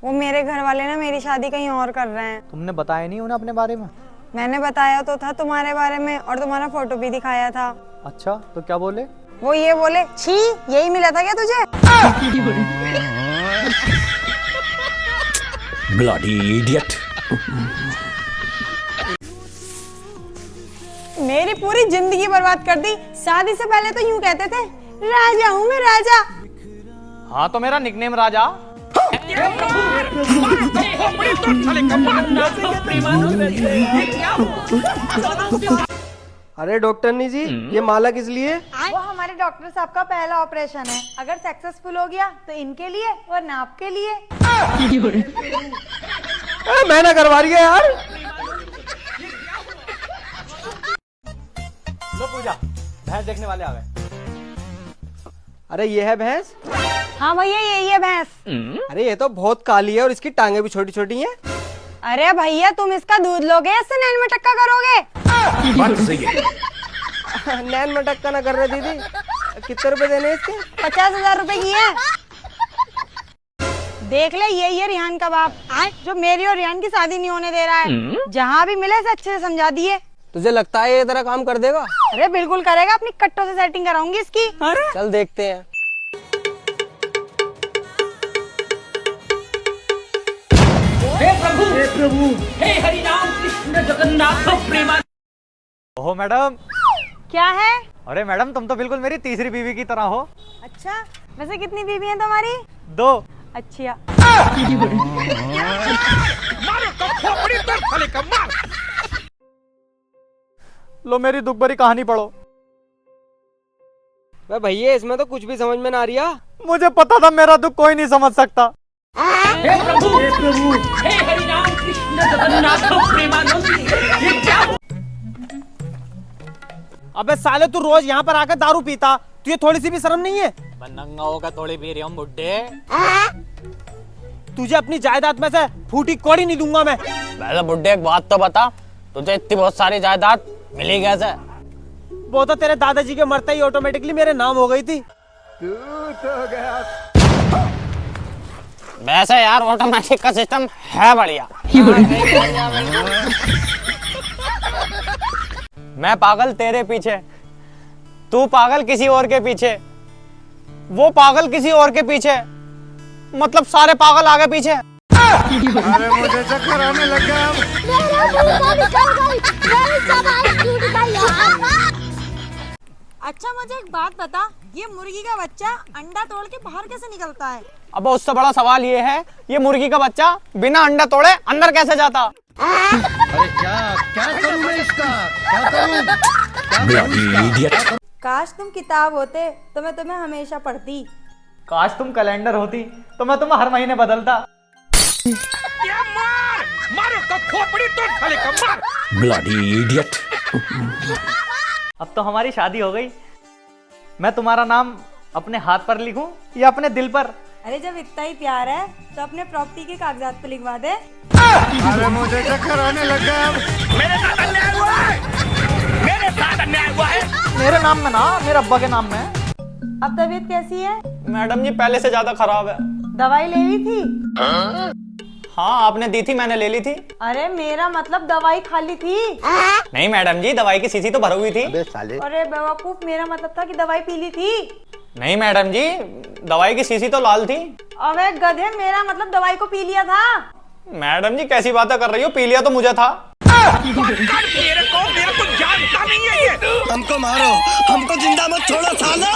वो मेरे घर वाले ना मेरी शादी कहीं और कर रहे हैं। तुमने बताया नहीं उन्हें अपने बारे में? मैंने बताया तो था तुम्हारे बारे में और तुम्हारा फोटो भी दिखाया था। अच्छा, तो क्या बोले? वो ये बोले, छी यही मिला था क्या तुझे? Bloody idiot. मेरी पूरी जिंदगी बर्बाद कर दी। शादी से पहले तो यूं कहते थे राजा हूँ मैं, राजा। हाँ तो मेरा निकनेम राजा। अरे डॉक्टरनी जी, ये माला किस लिए? वो हमारे डॉक्टर साहब का पहला ऑपरेशन है। अगर सक्सेसफुल हो गया तो इनके लिए वरना आपके लिए। मैं ना करवा रही है यार। लो पूजा, भैंस देखने वाले आ गए। अरे ये है भैंस? हाँ भैया यही है भैंस। अरे ये तो बहुत काली है और इसकी टांगे भी छोटी छोटी हैं। अरे भैया तुम इसका दूध लोगे या इससे नैन में टक्का करोगे? बात सही है। नैन में टक्का ना कर रहे दीदी। कितने रुपए देने इसके? 50,000 रुपए की है। देख ले यही है रिहान का बाप, जो मेरी और रिहान की शादी नहीं होने दे रहा है। जहाँ भी मिले से अच्छे से समझा दिए। तुझे लगता है ये तेरा काम कर देगा? अरे बिल्कुल करेगा, अपनी कट्टों से सेटिंग कराऊंगी इसकी। चल देखते हैं। हे प्रभु, हे हरि राम कृष्ण जगन्नाथ प्रेमा। ओहो मैडम। क्या है? अरे मैडम, तुम तो बिल्कुल मेरी तीसरी बीवी की तरह हो। अच्छा, वैसे कितनी बीवी हैं तुम्हारी? 2। अच्छा। लो मेरी दुख भरी कहानी पढ़ो। वह भैया इसमें तो कुछ भी समझ में ना आ रही। मुझे पता था मेरा दुख कोई नहीं समझ सकता। हे प्रभु, हे हरि राम कृष्ण जगन्नाथ प्रेमानंद। ये क्या? अबे साले, तू रोज यहाँ पर आकर दारू पीता, तुझे थोड़ी सी भी शर्म नहीं है? नंगा होगा थोड़ी पी रही हम बुड्ढे। तुझे अपनी जायदाद में से फूटी कौड़ी नहीं दूंगा मैं। पहले बुड्ढे एक बात तो बता, तुझे इतनी बहुत सारी जायदाद मिली कैसे? वो तो तेरे दादाजी के मरते ही ऑटोमेटिकली मेरे नाम हो गई थी। वैसे यार ऑटोमेटिक का सिस्टम है बढ़िया। मैं पागल तेरे पीछे, तू पागल किसी और के पीछे, वो पागल किसी और के पीछे, मतलब सारे पागल आगे पीछे। अरे मुझे चक्कर आने लगा। अच्छा मुझे एक बात बता, ये मुर्गी का बच्चा अंडा तोड़ के बाहर कैसे निकलता है? अब उससे बड़ा सवाल ये है, ये मुर्गी का बच्चा बिना अंडा तोड़े अंदर कैसे जाता? अरे क्या करूं मैं इसका? क्या करूं? Bloody idiot. काश तुम किताब होते तो मैं तुम्हें हमेशा पढ़ती। काश तुम कैलेंडर होती तो मैं तुम्हें हर महीने बदलता। Bloody idiot. अब तो हमारी शादी हो गई। मैं तुम्हारा नाम अपने हाथ पर लिखूं या अपने दिल पर? अरे जब इतना ही प्यार है तो अपने प्रॉपर्टी के कागजात पे लिखवा दे। अरे मुझे चक्कर आने लगा। मेरे साथ अन्याय हुआ है, मेरे साथ अन्याय हुआ है। मेरे नाम में ना, मेरे अब्बा के नाम में। अब तबीयत कैसी है? मैडम जी पहले से ज्यादा खराब है। दवाई ले ली थी? हाँ आपने दी थी, मैंने ले ली थी। अरे मेरा मतलब दवाई खाली थी। नहीं मैडम जी, दवाई की शीशी तो भरी हुई थी। अरे बेवकूफ, मेरा मतलब था कि दवाई पी ली थी। नहीं मैडम जी, दवाई की शीशी तो लाल थी। अबे गधे, मेरा मतलब दवाई को पी लिया था। मैडम जी कैसी बातें कर रही हो, पी लिया तो मुझे था। मेरे को जानता नहीं है ये। हमको मारो, हमको जिंदा मत छोड़ो सालो।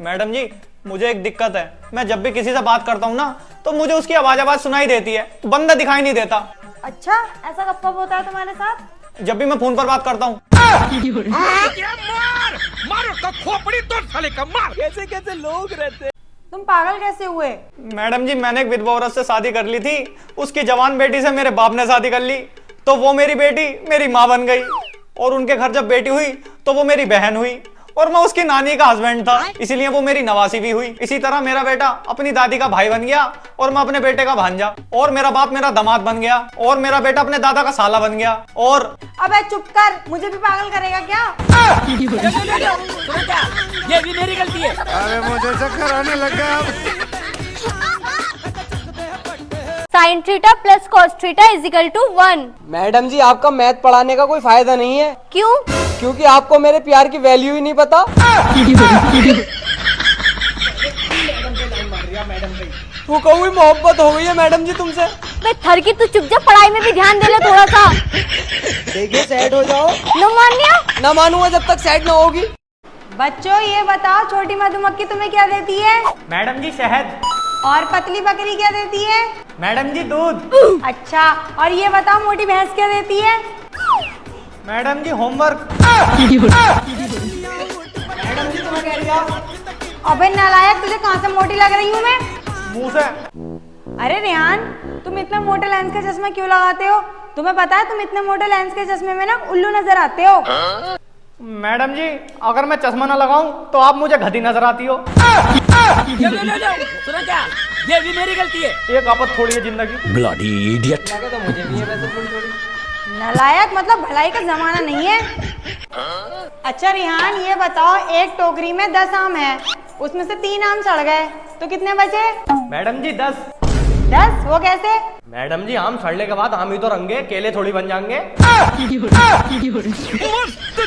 मैडम जी मुझे एक दिक्कत है, मैं जब भी किसी से बात करता हूँ ना तो मुझे उसकी आवाज सुनाई देती है, बंदा दिखाई नहीं देता। अच्छा, ऐसा कब कब होता है तुम्हारे साथ? जब भी मैं फोन पर बात करता हूँ। मारो का खोपड़ी तोड़ साले का मार। कैसे कैसे लोग रहते? तुम पागल कैसे हुए? मैडम जी मैंने एक विधवा औरत से शादी कर ली थी, उसकी जवान बेटी से मेरे बाप ने शादी कर ली, तो वो मेरी बेटी मेरी माँ बन गई, और उनके घर जब बेटी हुई तो वो मेरी बहन हुई, और मैं उसकी नानी का हस्बैंड था, इसीलिए वो मेरी नवासी भी हुई। इसी तरह मेरा बेटा अपनी दादी का भाई बन गया, और मैं अपने बेटे का भांजा, और मेरा बाप मेरा दामाद बन गया, और मेरा बेटा अपने दादा का साला बन गया। और अबे चुप कर, मुझे भी पागल करेगा क्या? ये भी मेरी गलती है। अरे मुझे चक्कर आने लगा। Sine theta plus cos theta is equal to 1। Madam ji आपका मैथ पढ़ाने का कोई फायदा नहीं है। क्यों? क्योंकि आपको मेरे प्यार की वैल्यू ही नहीं पता। वो कोई मोहब्बत हो गई है मैडम जी तुमसे। बे थर की तू चुप जा, पढ़ाई में भी ध्यान दे ले थोड़ा सा। देखिए सेट हो जाओ। न मानिया ना मानूंगा जब तक सेट ना होगी। बच्चों ये बताओ, छोटी मधुमक्खी तुम्हें क्या देती है? मैडम जी शहद। और पतली बकरी क्या देती है? मैडम जी दूध। अच्छा, और ये बताओ मोटी भैंस क्या देती है? मैडम जी होमवर्क। अबे नालायक, तुझे कहाँ से मोटी लग रही हूँ मैं? मुंह से। अरे रेहान, तुम इतना मोटे लेंस का चश्मा क्यों लगाते हो? तुम्हें पता है तुम इतने मोटे लेंस के चश्मे में ना उल्लू नजर आते हो। मैडम जी अगर मैं चश्मा ना लगाऊं तो आप मुझे गधी नजर आती हो। सुना क्या? ये भी मेरी गलती है। एक आफत थोड़ी है जिंदगी। Bloody idiot. तो मुझे भी है वैसे थोड़ी। नालायक मतलब भलाई का जमाना नहीं है। अच्छा रेहान ये बताओ, एक टोकरी में 10 आम है, उसमें से 3 आम सड़ गए तो कितने बचे? मैडम जी 10। 10? वो कैसे? मैडम जी आम सड़ने के बाद आम ही तो रंगे, केले थोड़ी बन जाएंगे।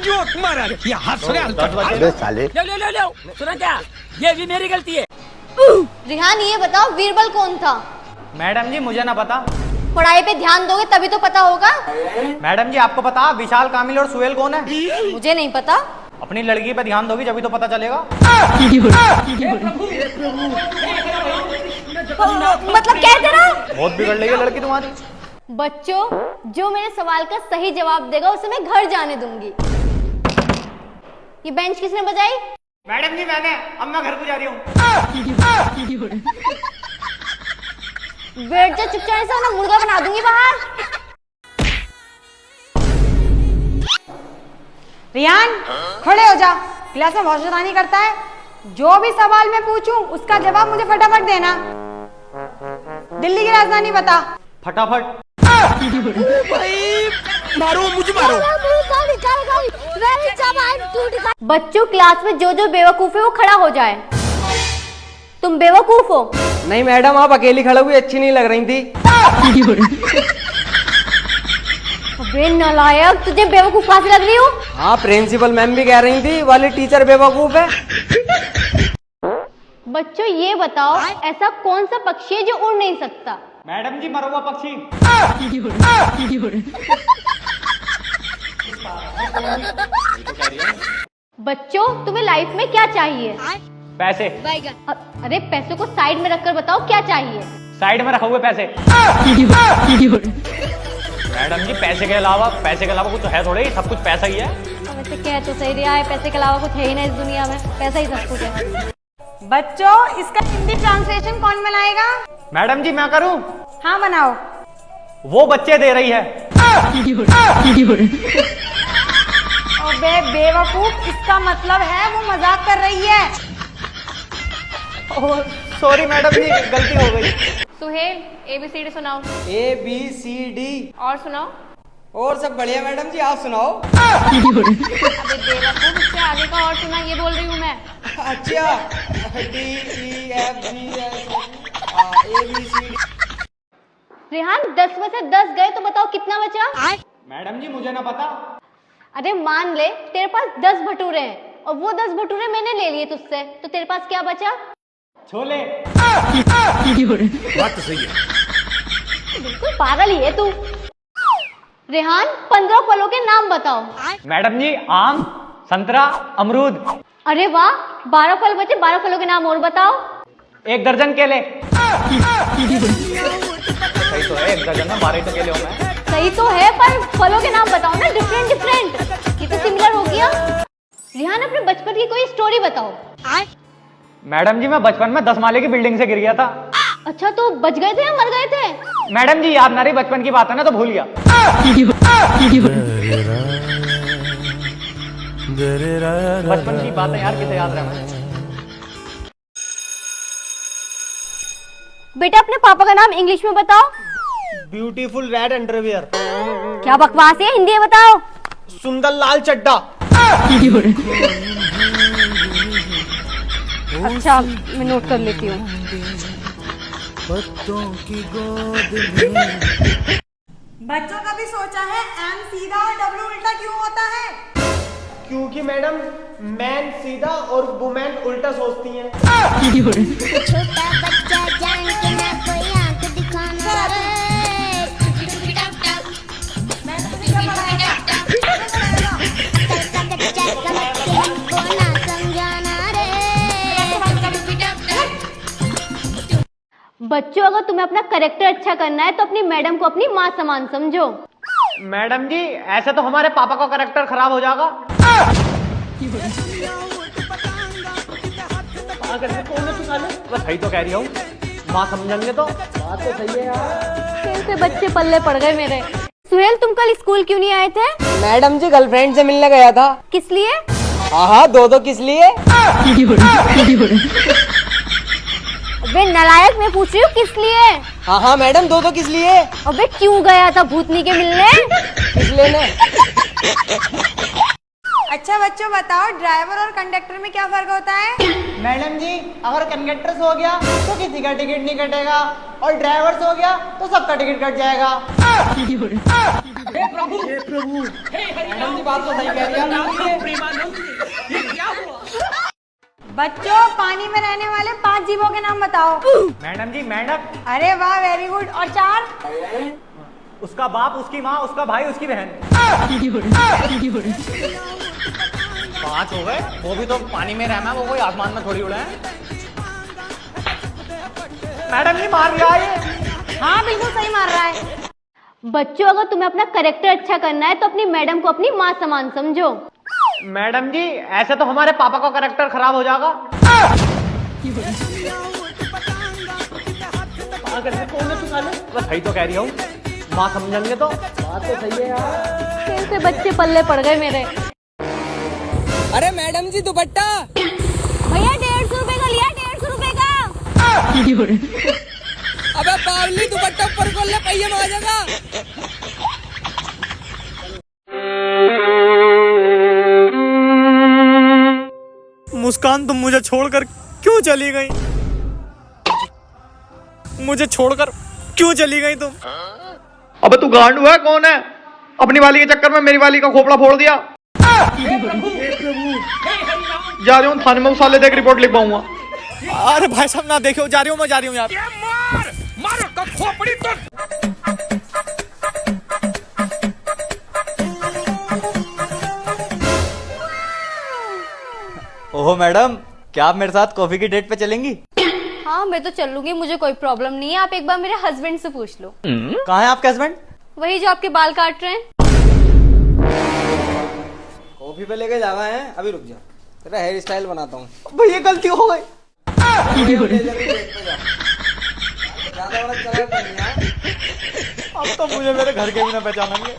जोक मारा रे। ये हंस रहे हैं। 10 बचे। अबे साले। लो सुना क्या? ये भी मेरी गलती है। रिहान ये बताओ बीरबल कौन था? मैडम जी मुझे ना पता। पढ़ाई पे ध्यान दोगे तभी तो पता होगा। मैडम जी आपको पता विशाल, कामिल और सुहेल कौन है? मुझे नहीं पता। अपनी लड़की पे ध्यान दोगी जभी तो पता चलेगा। मतलब क्या है तेरा? बहुत बिगड़ रही है लड़की तुम्हारी। बच्चों जो मेरे सवाल का सही जवाब देगा उसे मैं घर जाने दूंगी। ये बेंच किसने बजाई? मैडम जी मैंने। अब मैं घर को जा रही हूँ। बैठ जा चुपचाप से, वरना मुर्गा बना दूंगी बाहर। रियान खड़े हो जा, क्लास में बहुत शैतानी करता है। जो भी सवाल मैं पूछूं उसका जवाब मुझे फटाफट देना। दिल्ली की राजधानी बता। फटाफट। मारो मुझे मारो। बच्चों क्लास में जो जो बेवकूफ है वो खड़ा हो जाए। तुम बेवकूफ हो? नहीं मैडम आप अकेली खड़ी हुई अच्छी नहीं लग रही थी। अबे नालायक, तुझे बेवकूफ कहाँ से लग रही हो? हाँ प्रिंसिपल मैम भी कह रही थी वाली टीचर बेवकूफ है। बच्चों ये बताओ ऐसा कौन सा पक्षी है जो उड़ नहीं सकता? मैडम जी मरुआ पक्षी। बच्चों तुम्हें लाइफ में क्या चाहिए? पैसे। अरे पैसों को साइड में रखकर बताओ क्या चाहिए? साइड में रखे हुए पैसे। मैडम जी पैसे के अलावा कुछ है थोड़े ही, सब कुछ पैसा ही है। वैसे कह तो सही रहा है, पैसे के अलावा कुछ है ही ना इस दुनिया में, पैसा ही सब कुछ है। बच्चों इसका हिंदी ट्रांसलेशन कौन बनाएगा? मैडम जी मैं करूं? हाँ बनाओ। वो बच्चे दे रही है। अबे बेवकूफ, इसका मतलब है वो मजाक कर रही है। सॉरी मैडम जी गलती हो गई। सुहेल ABCD सुनाओ। ABCD। और सुनाओ। और सब बढ़िया मैडम जी आप सुनाओ। अबे बेवकूफ, इससे आगे का और सुना, ये बोल रही हूँ मैं। अच्छा DEFGHABCD। रेहान 10 में से 10 गए तो बताओ कितना बचा? मैडम जी मुझे ना पता। अरे मान ले तेरे पास 10 भटूरे हैं और वो 10 भटूरे मैंने ले लिए तुझसे, तो तेरे पास क्या बचा? छोले। बात तो सही है। बिल्कुल पागल ही है तू। रेहान 15 फलों के नाम बताओ। मैडम जी आम, संतरा, अमरूद। अरे वाह, 12 फल बचे, 12 फलों के नाम और बताओ। 1 दर्जन केले। सही तो है, 1 दर्जन में 12 तो केले हो मैं। सही तो है पर फलों के नाम बताओ ना, डिफरेंट डिफरेंट। ये तो सिमिलर हो गया। रेहान अपने बचपन की कोई स्टोरी बताओ। मैडम जी मैं बचपन में 10 माले की बिल्डिंग से गिर गया था। अच्छा तो बच गए थे या मर गए थे? मैडम जी याद ना रही, बचपन की बात है ना तो भूल गया। बचपन की बात है यार, किसे याद रहे। बेटा अपने पापा का नाम इंग्लिश में बताओ। Beautiful red underwear. क्या बकवास है, हिंदी में बताओ। सुंदर लाल चड्डा। अच्छा मैं नोट कर लेती हूँ। पत्तों की गोद में। बच्चों कभी सोचा है एम सीधा और डब्ल्यू उल्टा क्यों होता है? क्योंकि मैडम मैन सीधा और वुमेन उल्टा सोचती हैं। छोटा बच्चा जान के ना कोई आंख दिखाना रे। मैं तुम्हें क्या पढ़ाया? कल का कच्चा कल के हमको ना समझाना रे। बच्चों अगर तुम्हें अपना करेक्टर अच्छा करना है तो अपनी मैडम को अपनी माँ समान समझो। मैडम जी ऐसे तो हमारे पापा का कैरेक्टर खराब हो जाएगा। सही तो कह रही हूँ, माँ समझेंगे तो। बात तो सही है यार। कैसे बच्चे पल्ले पड़ गए मेरे। सुहेल तुम कल स्कूल क्यों नहीं आए थे? मैडम जी गर्लफ्रेंड से मिलने गया था। किस लिए? हाँ दो किस लिए? अबे नालायक, मैं पूछ रही हूँ किस लिए? हाँ मैडम दो किस लिए? अबे क्यों गया था भूतनी के मिलने? किस लेने? अच्छा बच्चों बताओ, ड्राइवर और कंडक्टर में क्या फर्क होता है? मैडम जी अगर कंडक्टर से हो गया तो किसी का टिकट नहीं कटेगा, और ड्राइवर से हो गया तो सबका टिकट कट जाएगा। हे प्रभु हे हरिनाम जी बात तो सही कह रही है। प्रेमानंद ये क्या हुआ? बच्चों पानी में रहने वाले 5 जीवों के नाम बताओ। मैडम जी मेंढक, अरे वाह वेरी गुड। और 4? उसका बाप, उसकी माँ, उसका भाई, उसकी बहन। 5 हो गए, वो भी तो पानी में रहना, वो कोई आसमान में थोड़ी उड़े हैं। मैडम जी मार दिया ये। हाँ बिल्कुल सही मार रहा है। बच्चों अगर तुम्हें अपना करेक्टर अच्छा करना है तो अपनी मैडम को अपनी माँ समान समझो। मैडम जी ऐसे तो हमारे पापा का कैरेक्टर खराब हो जाएगा। सही तो कह रही हूँ, माँ समझेंगे तो। बात तो सही है यार। कैसे बच्चे पल्ले पड़ गए मेरे। अरे मैडम जी दुपट्टा। भैया 150 रुपए का लिया, 150 रुपए का। अबे बावली दुपट्टा ऊपर खोल ले, पहिए में आ जाएगा। मुस्कान तुम मुझे छोड़कर क्यों चली गई? मुझे छोड़कर क्यों चली गई तुम? अबे तू गांडू है कौन है? अपनी वाली के चक्कर में मेरी वाली का खोपड़ा फोड़ दिया। जा रही हूँ थाने में, साले देख रिपोर्ट लिख पाऊंगा। अरे भाई साहब ना देखो, जा रही हूँ यार। मारो तो खोपड़ी तो। ओहो मैडम, क्या आप मेरे साथ कॉफी की डेट पे चलेंगी? हाँ मैं तो चलूंगी, मुझे कोई प्रॉब्लम नहीं है। आप एक बार मेरे हस्बैंड से पूछ लो। कहाँ है आपके हस्बैंड? वही जो आपके बाल काट रहे हैं। कॉफी पे लेके जाना है, अभी रुक जा, तेरा हेयर स्टाइल बनाता हूँ। भैया गलती हो गई। ज्यादा बड़ा चला नहीं है। अब तो मुझे मेरे घर के भी ना पहचानेंगे।